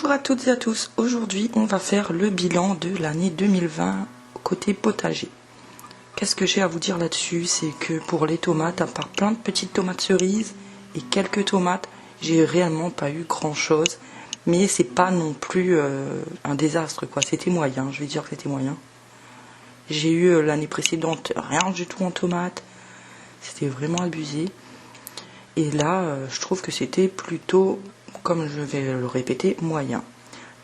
Bonjour à toutes et à tous, aujourd'hui on va faire le bilan de l'année 2020 côté potager. Qu'est-ce que j'ai à vous dire là-dessus? C'est que pour les tomates, à part plein de petites tomates cerises et quelques tomates, j'ai réellement pas eu grand chose. Mais c'est pas non plus un désastre quoi, c'était moyen, je vais dire que c'était moyen. J'ai eu l'année précédente rien du tout en tomates, c'était vraiment abusé. Et là, je trouve que c'était plutôt, comme je vais le répéter, moyen.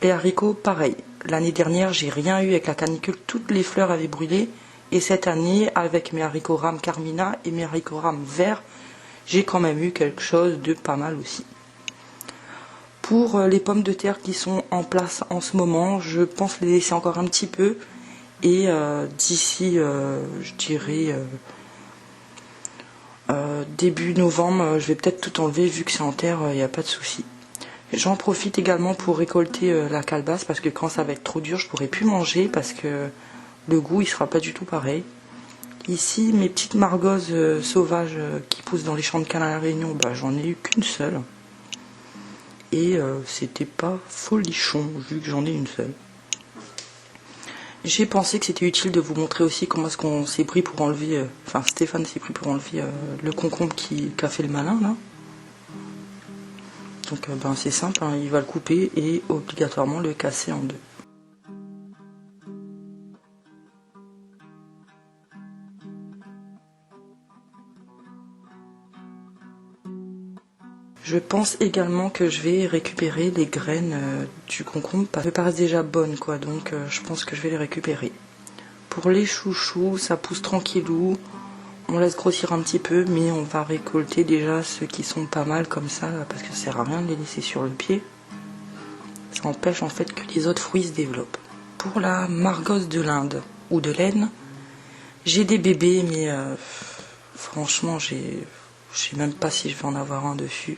Les haricots, pareil. L'année dernière, j'ai rien eu avec la canicule, toutes les fleurs avaient brûlé. Et cette année, avec mes haricots rames Carmina et mes haricots rames verts, j'ai quand même eu quelque chose de pas mal aussi. Pour les pommes de terre qui sont en place en ce moment, je pense les laisser encore un petit peu. Et d'ici, je dirais... début novembre, je vais peut-être tout enlever vu que c'est en terre, il n'y a pas de souci. J'en profite également pour récolter la calebasse parce que quand ça va être trop dur, je pourrai plus manger parce que le goût il sera pas du tout pareil. Ici, mes petites margoses sauvages qui poussent dans les champs de canne à la Réunion, j'en ai eu qu'une seule. Et c'était pas folichon vu que j'en ai une seule. J'ai pensé que c'était utile de vous montrer aussi comment est-ce qu'on s'est pris pour enlever, Stéphane s'est pris pour enlever le concombre qui a fait le malin là. Donc c'est simple, hein, il va le couper et obligatoirement le casser en deux. Je pense également que je vais récupérer les graines du concombre parce qu'elles paraissent déjà bonnes quoi, donc je pense que je vais les récupérer. Pour les chouchous, ça pousse tranquillou. On laisse grossir un petit peu, mais on va récolter déjà ceux qui sont pas mal comme ça, parce que ça sert à rien de les laisser sur le pied. Ça empêche en fait que les autres fruits se développent. Pour la margosse de l'Inde, ou de laine, j'ai des bébés, mais franchement, je sais même pas si je vais en avoir un dessus.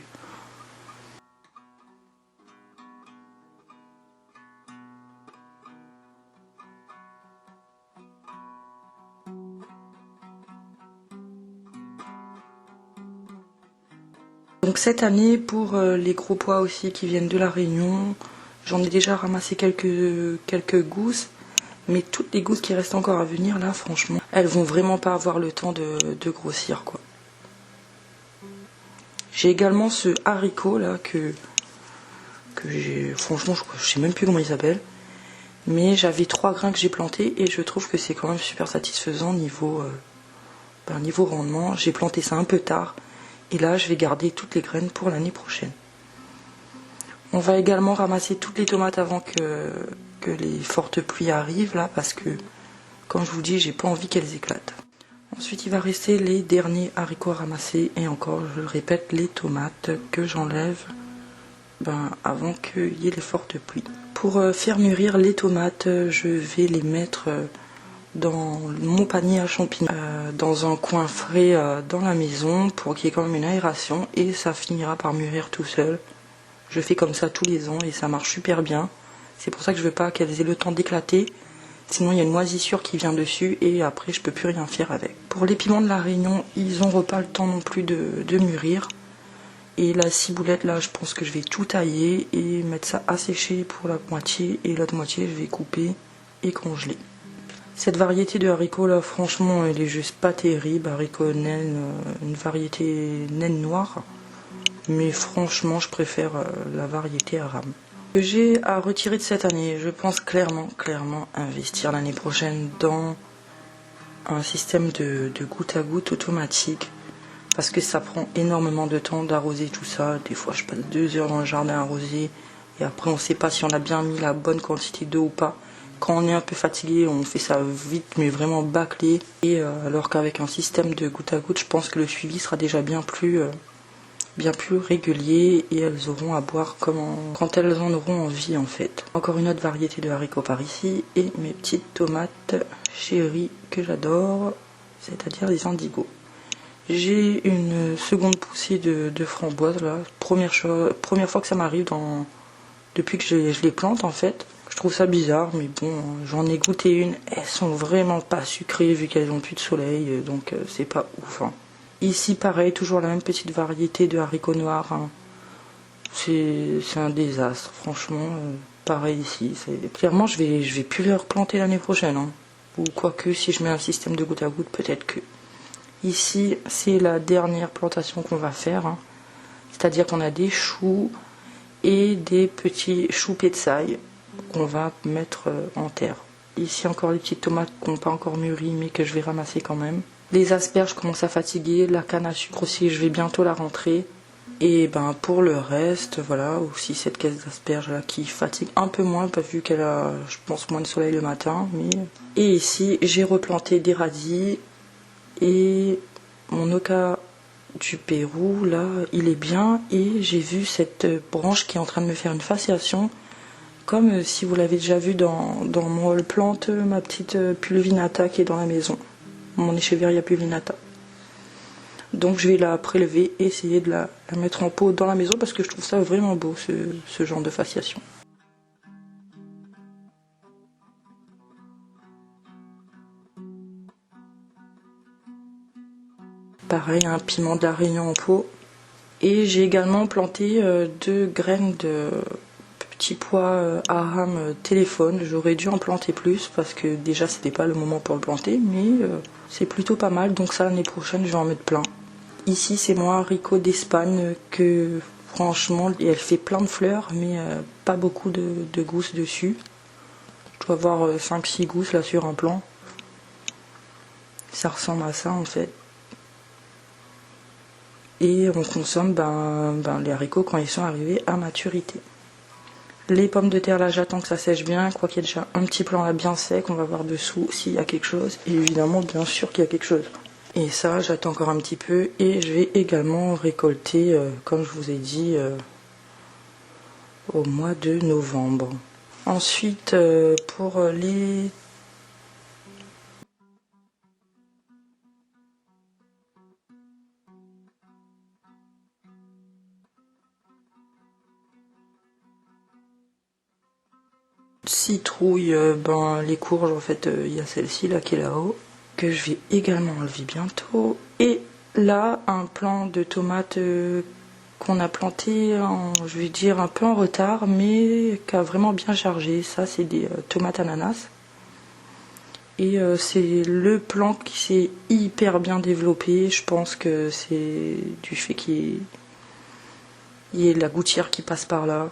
Donc cette année, pour les gros pois aussi qui viennent de la Réunion, j'en ai déjà ramassé quelques gousses, mais toutes les gousses qui restent encore à venir là, franchement, elles vont vraiment pas avoir le temps de grossir quoi. J'ai également ce haricot là que j'ai, franchement je sais même plus comment il s'appelle, mais j'avais 3 grains que j'ai plantés et je trouve que c'est quand même super satisfaisant niveau rendement. J'ai planté ça un peu tard. Et là, je vais garder toutes les graines pour l'année prochaine. On va également ramasser toutes les tomates avant que les fortes pluies arrivent, là, parce que, comme je vous dis, j'ai pas envie qu'elles éclatent. Ensuite, il va rester les derniers haricots à ramasser, et encore, je le répète, les tomates que j'enlève avant qu'il y ait les fortes pluies. Pour faire mûrir les tomates, je vais les mettre... dans mon panier à champignons, dans un coin frais dans la maison pour qu'il y ait quand même une aération et ça finira par mûrir tout seul. Je fais comme ça tous les ans et ça marche super bien. C'est pour ça que je veux pas qu'elles aient le temps d'éclater, sinon il y a une moisissure qui vient dessus et après je peux plus rien faire avec. Pour les piments de la Réunion, ils n'auront pas le temps non plus de mûrir. Et la ciboulette là, je pense que je vais tout tailler et mettre ça à sécher pour la moitié et l'autre moitié je vais couper et congeler. Cette variété de haricots là, franchement, elle est juste pas terrible. Haricot naine, une variété naine noire. Mais franchement, je préfère la variété rame. Ce que j'ai à retirer de cette année, je pense clairement investir l'année prochaine dans un système de goutte à goutte automatique. Parce que ça prend énormément de temps d'arroser tout ça. Des fois, je passe 2 heures dans le jardin à arroser. Et après, on ne sait pas si on a bien mis la bonne quantité d'eau ou pas. Quand on est un peu fatigué, on fait ça vite, mais vraiment bâclé. Et alors qu'avec un système de goutte à goutte, je pense que le suivi sera déjà bien plus régulier et elles auront à boire quand elles en auront envie en fait. Encore une autre variété de haricots par ici et mes petites tomates chéries que j'adore, c'est-à-dire les indigos. J'ai une seconde poussée de framboises là, première fois que ça m'arrive depuis que je les plante en fait. Je trouve ça bizarre, mais bon, j'en ai goûté une. Elles sont vraiment pas sucrées vu qu'elles ont plus de soleil, donc c'est pas ouf. Hein. Ici, pareil, toujours la même petite variété de haricots noirs. Hein. C'est un désastre, franchement. Pareil ici. Clairement, je vais plus les replanter l'année prochaine. Hein. Ou quoique, si je mets un système de goutte à goutte, peut-être que. Ici, c'est la dernière plantation qu'on va faire. Hein. C'est-à-dire qu'on a des choux et des petits choux petsai qu'on va mettre en terre. Ici, encore les petites tomates qui n'ont pas encore mûri, mais que je vais ramasser quand même. Les asperges commencent à fatiguer. La canne à sucre aussi, je vais bientôt la rentrer. Et ben pour le reste, voilà, aussi cette caisse d'asperges là qui fatigue un peu moins, pas vu qu'elle a, je pense, moins de soleil le matin. Et ici, j'ai replanté des radis et mon oca du Pérou, là, il est bien. Et j'ai vu cette branche qui est en train de me faire une fasciation, comme si vous l'avez déjà vu dans mon hall plante, ma petite pulvinata qui est dans la maison, mon Echeveria pulvinata. Donc je vais la prélever et essayer de la mettre en pot dans la maison parce que je trouve ça vraiment beau, ce genre de fasciation. Pareil, un piment de la Réunion en pot. Et j'ai également planté 2 graines de petits pois Aram téléphone. J'aurais dû en planter plus parce que déjà c'était pas le moment pour le planter, mais c'est plutôt pas mal. Donc ça, l'année prochaine, je vais en mettre plein. Ici, c'est mon haricot d'Espagne que franchement, elle fait plein de fleurs, mais pas beaucoup de gousses dessus. Je dois avoir 5-6 gousses là sur un plant. Ça ressemble à ça en fait. Et on consomme les haricots quand ils sont arrivés à maturité. Les pommes de terre là, j'attends que ça sèche bien. Quoi qu'il y ait déjà un petit plant là bien sec, on va voir dessous s'il y a quelque chose. Et évidemment, bien sûr qu'il y a quelque chose. Et ça, j'attends encore un petit peu et je vais également récolter, comme je vous ai dit, au mois de novembre. Ensuite, pour les... citrouilles, les courges, en fait, il y a celle-ci là qui est là-haut, que je vais également enlever bientôt. Et là, un plant de tomates qu'on a planté, je vais dire un peu en retard, mais qui a vraiment bien chargé. Ça, c'est des tomates ananas. Et c'est le plant qui s'est hyper bien développé. Je pense que c'est du fait qu'il y ait la gouttière qui passe par là.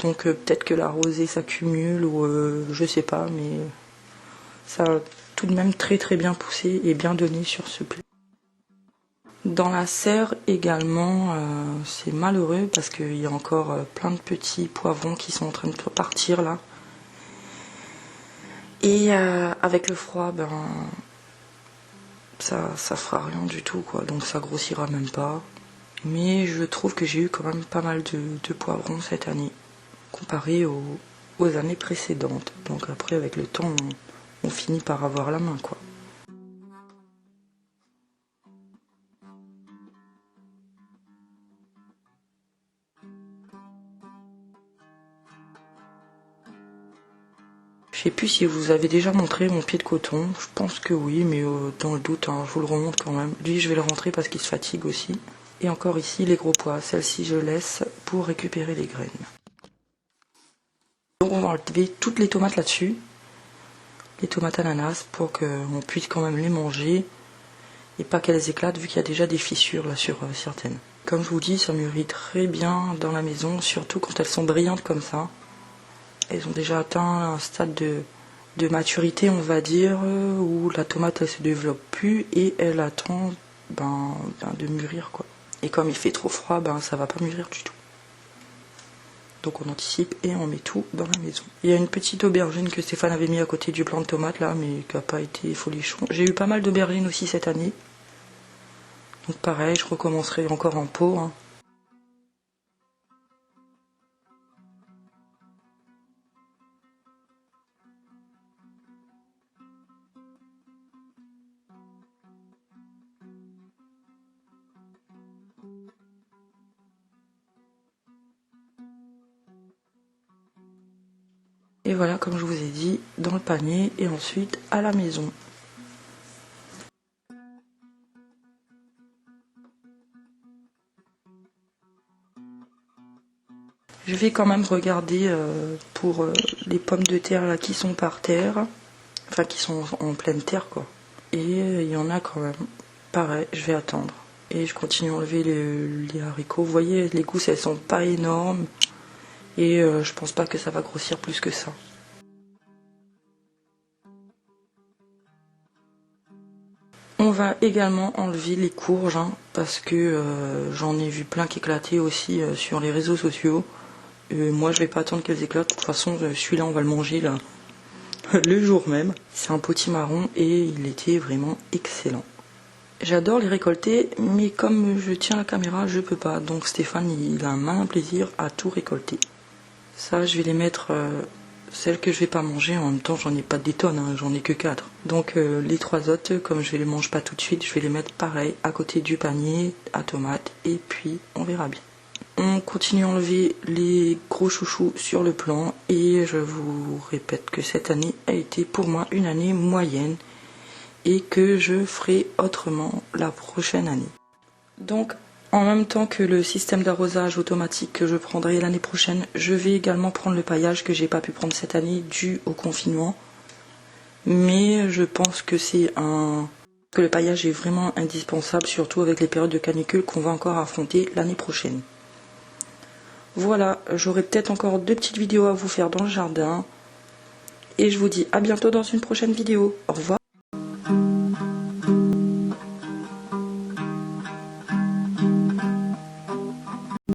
Donc peut-être que la rosée s'accumule ou je sais pas, mais ça a tout de même très très bien poussé et bien donné sur ce plat. Dans la serre également, c'est malheureux parce qu'il y a encore plein de petits poivrons qui sont en train de partir là. Et avec le froid, ça fera rien du tout quoi, donc ça grossira même pas. Mais je trouve que j'ai eu quand même pas mal de poivrons cette année, comparé aux années précédentes. Donc après avec le temps, on finit par avoir la main quoi. Je sais plus si je vous avez déjà montré mon pied de coton, je pense que oui, mais dans le doute, hein, je vous le remonte quand même. Lui, je vais le rentrer parce qu'il se fatigue aussi. Et encore ici, les gros pois, celle-ci je laisse pour récupérer les graines. Donc on va enlever toutes les tomates là-dessus, les tomates ananas, pour qu'on puisse quand même les manger et pas qu'elles éclatent vu qu'il y a déjà des fissures là sur certaines. Comme je vous dis, ça mûrit très bien dans la maison, surtout quand elles sont brillantes comme ça. Elles ont déjà atteint un stade de maturité, on va dire, où la tomate elle se développe plus et elle attend de mûrir quoi. Et comme il fait trop froid, ça va pas mûrir du tout. Donc on anticipe et on met tout dans la maison. Il y a une petite aubergine que Stéphane avait mis à côté du plant de tomate là, mais qui n'a pas été folichon. J'ai eu pas mal d'aubergines aussi cette année. Donc pareil, je recommencerai encore en pot. Hein. Et voilà, comme je vous ai dit, dans le panier et ensuite à la maison. Je vais quand même regarder pour les pommes de terre là qui sont par terre, enfin qui sont en pleine terre quoi. Et il y en a quand même. Pareil, je vais attendre. Et je continue à enlever les haricots. Vous voyez, les gousses elles sont pas énormes. Et je pense pas que ça va grossir plus que ça. On va également enlever les courges hein, parce que j'en ai vu plein qui éclataient aussi sur les réseaux sociaux. Moi je vais pas attendre qu'elles éclatent. De toute façon celui-là on va le manger là le jour même. C'est un potimarron et il était vraiment excellent. J'adore les récolter mais comme je tiens la caméra je peux pas. Donc Stéphane il a un malin plaisir à tout récolter. Ça je vais les mettre... celles que je vais pas manger, en même temps j'en ai pas des tonnes, hein, j'en ai que 4. Donc les 3 autres, comme je les mange pas tout de suite, je vais les mettre pareil à côté du panier à tomates et puis on verra bien. On continue à enlever les gros chouchous sur le plan et je vous répète que cette année a été pour moi une année moyenne et que je ferai autrement la prochaine année. Donc en même temps que le système d'arrosage automatique que je prendrai l'année prochaine, je vais également prendre le paillage que j'ai pas pu prendre cette année dû au confinement. Mais je pense que que le paillage est vraiment indispensable, surtout avec les périodes de canicule qu'on va encore affronter l'année prochaine. Voilà, j'aurai peut-être encore 2 petites vidéos à vous faire dans le jardin. Et je vous dis à bientôt dans une prochaine vidéo. Au revoir.